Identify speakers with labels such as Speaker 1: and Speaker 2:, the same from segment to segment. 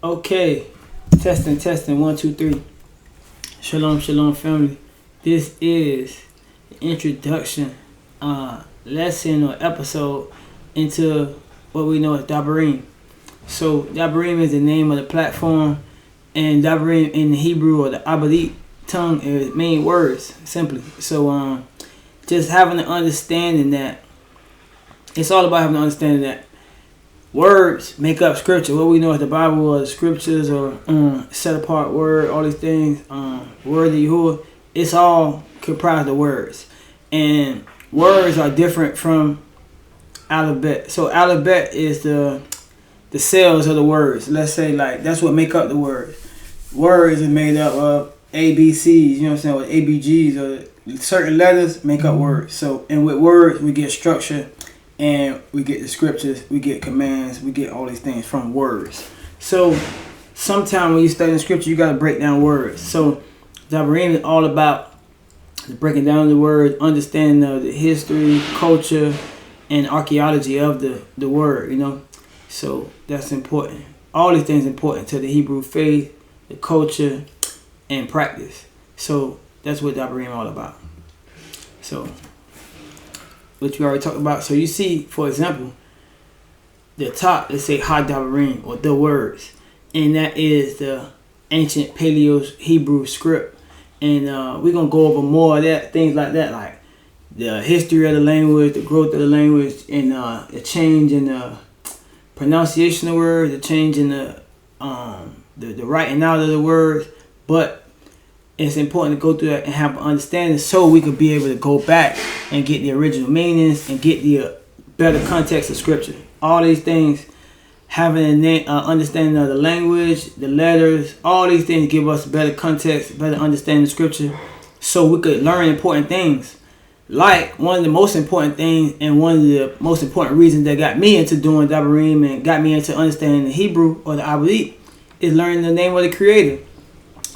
Speaker 1: Okay, testing, 1, 2, 3. Shalom, shalom, family. This is the introduction lesson or episode into what we know as Dabarym. So Dabarym is the name of the platform, and Dabarym in the Hebrew or the Abaryt tongue is mean words simply. So just having an understanding that it's all about having an understanding that words make up scripture. What we know as the Bible or the scriptures or set apart word, all these things, word of Yahuwah, it's all comprised of words. And words are different from alphabet. So alphabet is the cells of the words. Let's say like that's what make up the words. Words is made up of ABCs, you know what I'm saying, with ABGs or certain letters make up words. So and with words we get structure. And we get the scriptures, we get commands, we get all these things from words. So sometimes when you study the scripture, you got to break down words. So Dabarine is all about breaking down the words, understanding the history, culture, and archaeology of the word, you know. So that's important. All these things are important to the Hebrew faith, the culture, and practice. So that's what Dabarine is all about. So which we already talked about. So you see, for example, the top, let's say Ha Abarym or the words, and that is the ancient Paleo-Hebrew script. And we're going to go over more of that, things like that, like the history of the language, the growth of the language, and the change in the pronunciation of words, the change in the writing out of the words. But it's important to go through that and have an understanding so we could be able to go back and get the original meanings and get the better context of scripture. All these things, having an understanding of the language, the letters, all these things give us better context, better understanding of scripture so we could learn important things. Like one of the most important things and one of the most important reasons that got me into doing Dabarym and got me into understanding the Hebrew or the Abaryt is learning the name of the Creator.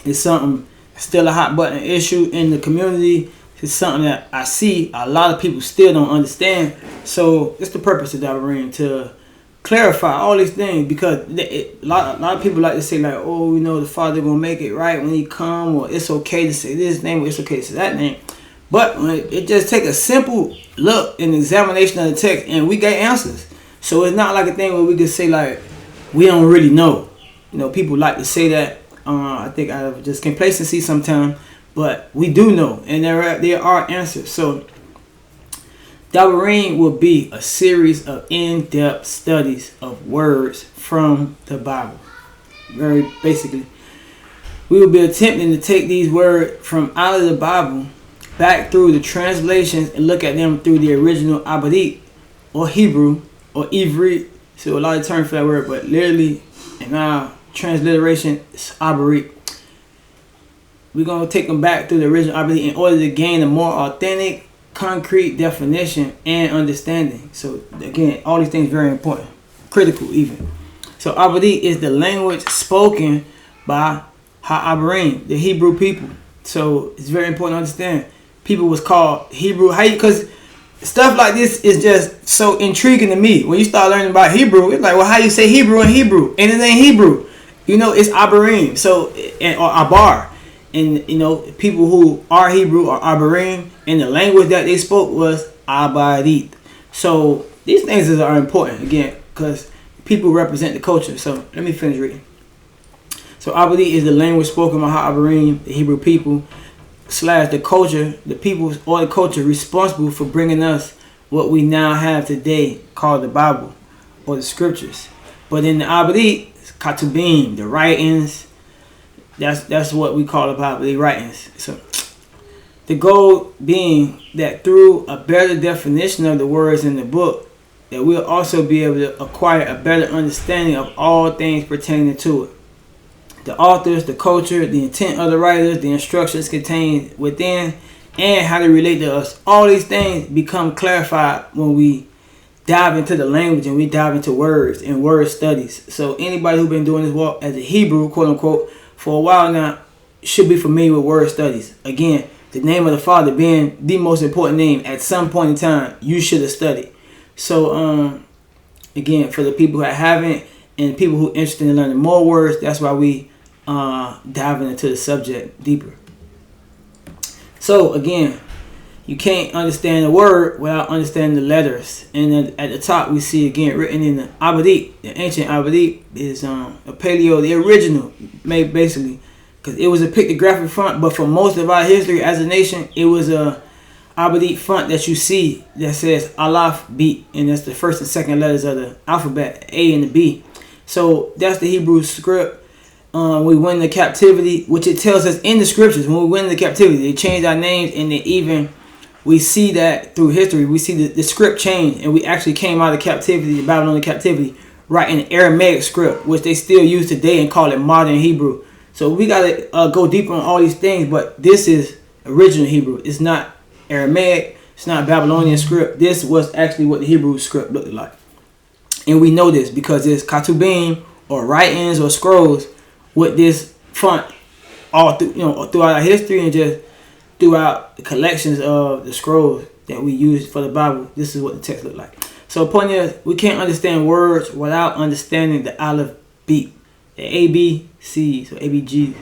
Speaker 1: It's something still a hot button issue in the community. It's something that I see a lot of people still don't understand. So it's the purpose of Dabarym, to clarify all these things, because a lot of people like to say like, oh, you know, the Father gonna make it right when he come, or it's okay to say this name, or it's okay to say that name. But it just take a simple look and examination of the text and we get answers. So it's not like a thing where we can say like, we don't really know. You know, people like to say that. I think out of just complacency sometimes, but we do know, and there are answers. So Dabarym will be a series of in-depth studies of words from the Bible. Very basically, we will be attempting to take these words from out of the Bible back through the translations and look at them through the original Abaryt or Hebrew or Ivrit. So a lot of terms for that word, but literally in our transliteration is Abaryt. We're going to take them back through the original Abaryt in order to gain a more authentic, concrete definition and understanding. So again, all these things very important, critical even. So Abaryt is the language spoken by Ha Abarym, the Hebrew people. So it's very important to understand. People was called Hebrew, because stuff like this is just so intriguing to me. When you start learning about Hebrew, it's like, well, how you say Hebrew in Hebrew? And it ain't Hebrew. You know, it's Abarym, so or Abar, and you know, people who are Hebrew or Abarym, and the language that they spoke was Abaryt. So these things are important again because people represent the culture. So let me finish reading. So Abaryt is the language spoken by Ha Abarym, the Hebrew people / the culture, the people or the culture responsible for bringing us what we now have today, called the Bible or the Scriptures. But in the Abaryt Katubym, the writings, that's what we call the Bible, the writings. So the goal being that through a better definition of the words in the book, that we'll also be able to acquire a better understanding of all things pertaining to it. The authors, the culture, the intent of the writers, the instructions contained within, and how they relate to us. All these things become clarified when we dive into the language and we dive into words and word studies. So anybody who's been doing this walk as a Hebrew, quote unquote, for a while now should be familiar with word studies. Again, the name of the Father being the most important name at some point in time you should have studied. So again, for the people who haven't, and people who are interested in learning more words. That's why we diving into the subject deeper. So again, you can't understand a word without understanding the letters. And then at the top, we see again written in the Abaryt. The ancient Abaryt is a Paleo, the original, made basically, because it was a pictographic font. But for most of our history as a nation, it was a Abaryt font that you see that says Aloft, and that's the first and second letters of the alphabet, A and the B. So that's the Hebrew script. We went into captivity, which it tells us in the scriptures. When we went into captivity, they changed our names, and they even, we see that through history. We see the script change, and we actually came out of captivity, the Babylonian captivity, right in Aramaic script, which they still use today and call it modern Hebrew. So we got to go deeper on all these things, but this is original Hebrew. It's not Aramaic. It's not Babylonian script. This was actually what the Hebrew script looked like. And we know this because it's Katubym, or writings or scrolls, with this font all through, throughout our history, and just throughout the collections of the scrolls that we use for the Bible. This is what the text look like. So the point is, we can't understand words without understanding the Aleph beat, the ABCs or ABGs.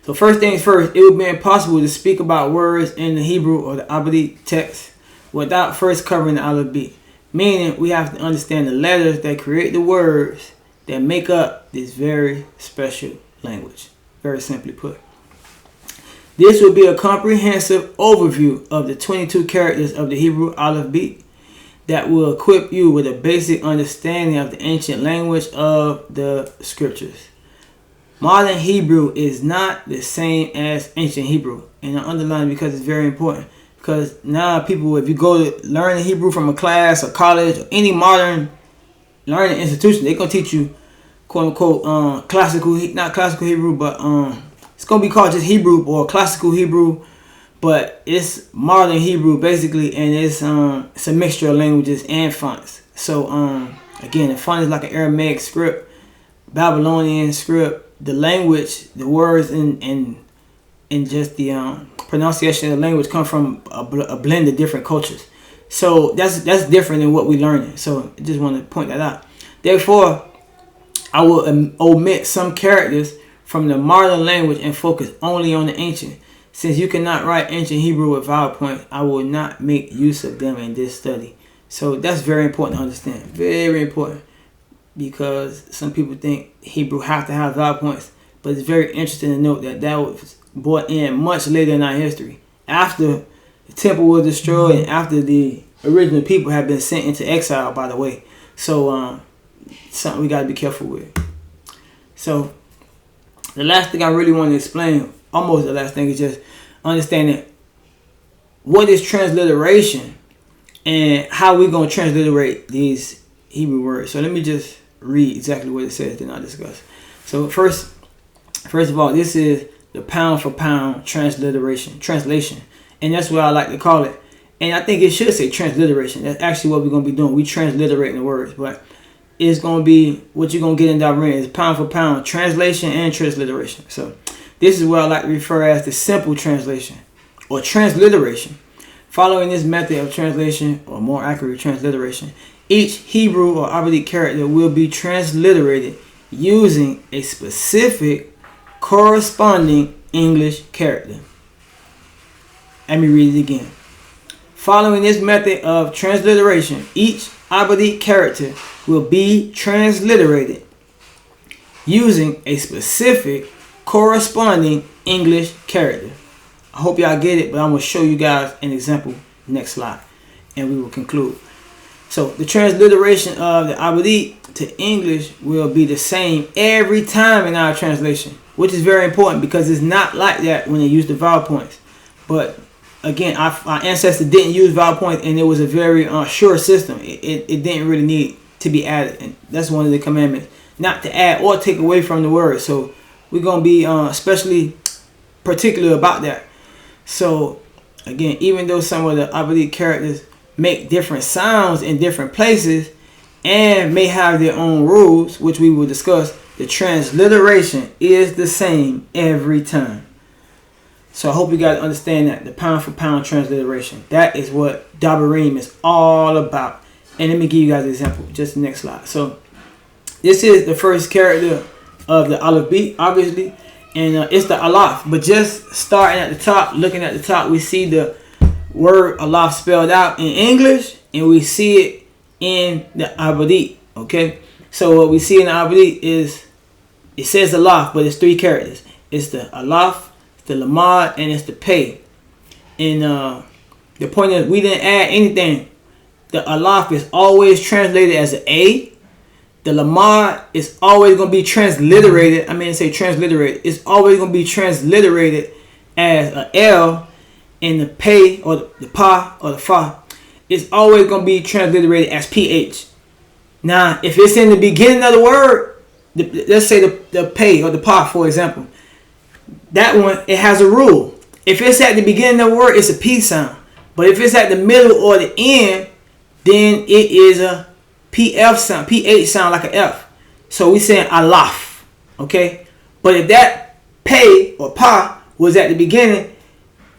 Speaker 1: So first things first, it would be impossible to speak about words in the Hebrew or the Abaryt text without first covering the Aleph beat. Meaning, we have to understand the letters that create the words that make up this very special language. Very simply put. This will be a comprehensive overview of the 22 characters of the Hebrew alphabet that will equip you with a basic understanding of the ancient language of the scriptures. Modern Hebrew is not the same as ancient Hebrew. And I underline because it's very important. Because now people, if you go to learn Hebrew from a class or college or any modern learning institution, they're going to teach you, quote unquote, classical, not classical Hebrew, but it's going to be called just Hebrew or classical Hebrew. But it's modern Hebrew basically, and it's a mixture of languages and fonts. So again, the font is like an Aramaic script, Babylonian script. The language, the words, and just the pronunciation of the language come from a blend of different cultures. So that's different than what we're learning. So I just want to point that out. Therefore, I will omit some characters from the modern language and focus only on the ancient. Since you cannot write ancient Hebrew with vowel points, I will not make use of them in this study. So that's very important to understand. Very important. Because some people think Hebrew have to have vowel points. But it's very interesting to note that that was brought in much later in our history. After the temple was destroyed and after the original people had been sent into exile, by the way. So something we got to be careful with. So the last thing I really want to explain, almost the last thing, is just understanding what is transliteration and how we're going to transliterate these Hebrew words. So let me just read exactly what it says, then I'll discuss. So first of all, this is the pound for pound translation, and that's what I like to call it. And I think it should say transliteration. That's actually what we're going to be doing. We transliterating the words, but it's going to be what you're going to get in Dabarine is pound for pound translation and transliteration. So this is what I like to refer as the simple translation or transliteration. Following this method of translation, or more accurate transliteration, each Hebrew or Abaryt character will be transliterated using a specific corresponding English character. Let me read it again. Following this method of transliteration, each Abaryt character will be transliterated using a specific corresponding English character. I hope y'all get it, but I'm going to show you guys an example next slide, and we will conclude. So the transliteration of the Abaryt to English will be the same every time in our translation, which is very important because it's not like that when they use the vowel points. But again, our ancestors didn't use vowel points, and it was a very sure system. It didn't really need to be added, and that's one of the commandments, not to add or take away from the word. So we're going to be especially particular about that. So again, even though some of the Abaryt characters make different sounds in different places and may have their own rules, which we will discuss, the transliteration is the same every time. So I hope you guys understand that, the pound for pound transliteration. That is what Dabarym is all about. And let me give you guys an example, just the next slide. So This is the first character of the Aleph beat, obviously, and it's the Aloft. But just starting at the top, looking at the top, we see the word Aloft spelled out in English, and we see it in the Abaryt. Okay, so what we see in the Abaryt is, it says Aloft, but it's 3 characters. It's the Aloft, the Lamad, and it's the Pei. And the point is, we didn't add anything. The Aloft is always translated as an A. The Lamad is always going to be transliterated. Transliterated. It's always going to be transliterated as an L. And the Pei, or the Pa, or the Fa, is always going to be transliterated as PH. Now, if it's in the beginning of the word, let's say the Pei or the Pa, for example, that one, it has a rule. If it's at the beginning of the word, it's a P sound. But if it's at the middle or the end, then it is a PF sound, PH sound, like an F. So we saying Aloft, okay? But if that Pei or Pa was at the beginning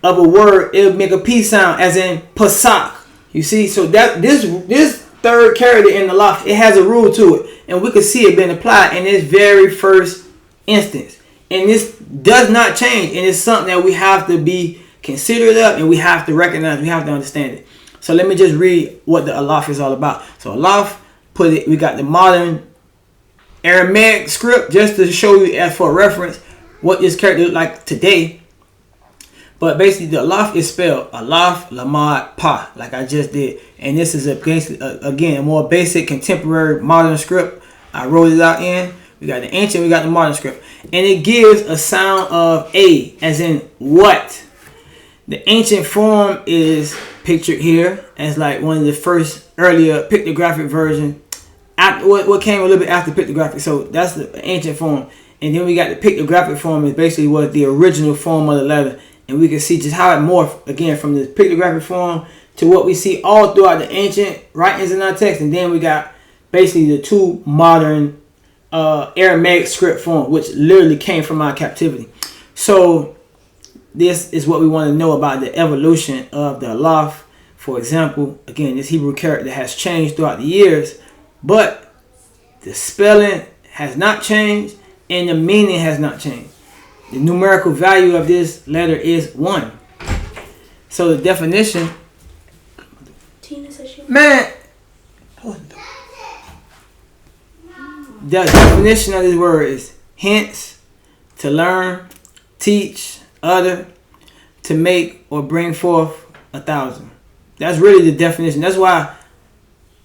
Speaker 1: of a word, it would make a P sound, as in Pasak. You see, so that this third character in the Aloft, it has a rule to it, and we can see it being applied in this very first instance. And this does not change, and it's something that we have to be considerate of, and we have to recognize, we have to understand it. So let me just read what the Aloft is all about. So Aloft, we got the modern Aramaic script, just to show you, as for reference, what this character look like today. But basically, the Aloft is spelled Aloft, Lamad, Pa, like I just did. And this is again a more basic, contemporary, modern script. I wrote it out in. We got the ancient, we got the modern script. And it gives a sound of A, as in what. The ancient form is pictured here as like one of the first earlier pictographic version. What came a little bit after pictographic. So that's the ancient form. And then we got the pictographic form, is basically what the original form of the letter. And we can see just how it morphed, again, from the pictographic form to what we see all throughout the ancient writings in our text. And then we got basically the 2 modern Aramaic script form, which literally came from our captivity. So this is what we want to know about the evolution of the Aloft. For example, again, this Hebrew character has changed throughout the years, but the spelling has not changed and the meaning has not changed. The numerical value of this letter is 1. So the definition, man, the definition of this word is hence, to learn, teach, utter, to make or bring forth 1,000. That's really the definition. That's why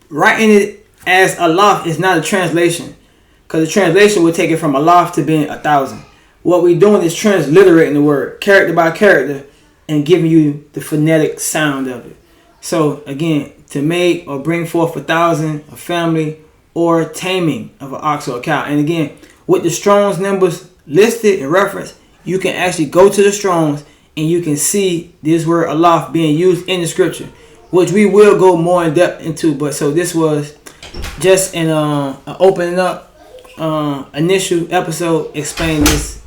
Speaker 1: writing it as Aloft is not a translation, because the translation would take it from Aloft to being 1,000. What we're doing is transliterating the word character by character and giving you the phonetic sound of it. So again, to make or bring forth 1,000, a family, or taming of an ox or a cow. And again, with the Strong's numbers listed and referenced, you can actually go to the Strong's and you can see this word Aloft being used in the scripture, which we will go more in depth into. But so this was just an opening up initial episode explaining this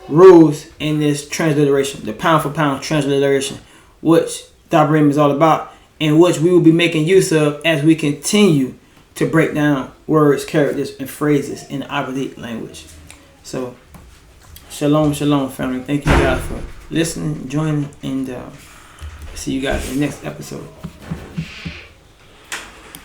Speaker 1: rules in this transliteration, the pound for pound transliteration, which Dabarym is all about, and which we will be making use of as we continue to break down words, characters, and phrases in the Abaryt language. So, shalom, shalom, family. Thank you guys for listening, joining, and see you guys in the next episode.